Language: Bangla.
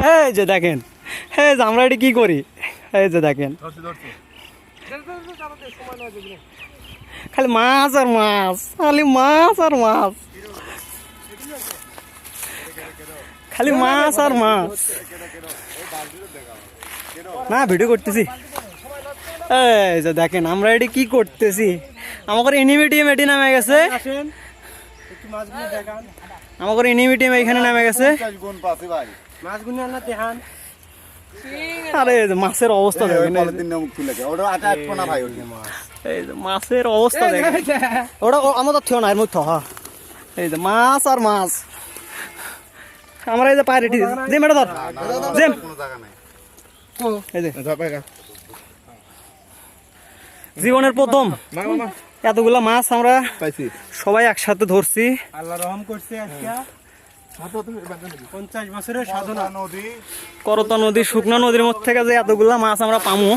এই যে দেখেন, এই যে আমরা এটি কি করি, এই যে দেখেন খালি মাছ আর মাছ, খালি মাছ আর মাছ, খালি মাছ আর মাছ। না ভিডিও করতেছি। এই যে দেখেন আমরা এটি কি করতেছি, আমাদের এনিমি টিম এটি নামে গেছে, আমাদের এনিমি টিম এইখানে নামে গেছে। আরে মাছের অবস্থা দেখেন, এই যে মাছের অবস্থা দেখেন, ওটা আমাদের থিও না এর মধ্যে। হ্যাঁ এই যে মাছ আর মাছ, আমরা এই যে পাইরেটি যে মেটা ধর জেম, এই যে জীবনের প্রথম এতগুলা মাছ আমরা সবাই একসাথে ধরছি। আল্লাহ রহম করছে আজকে 50 বছরের সাধনা। করতা নদী, শুকনা নদীর মধ্যে থেকে যে এতগুলা মাছ আমরা পামু।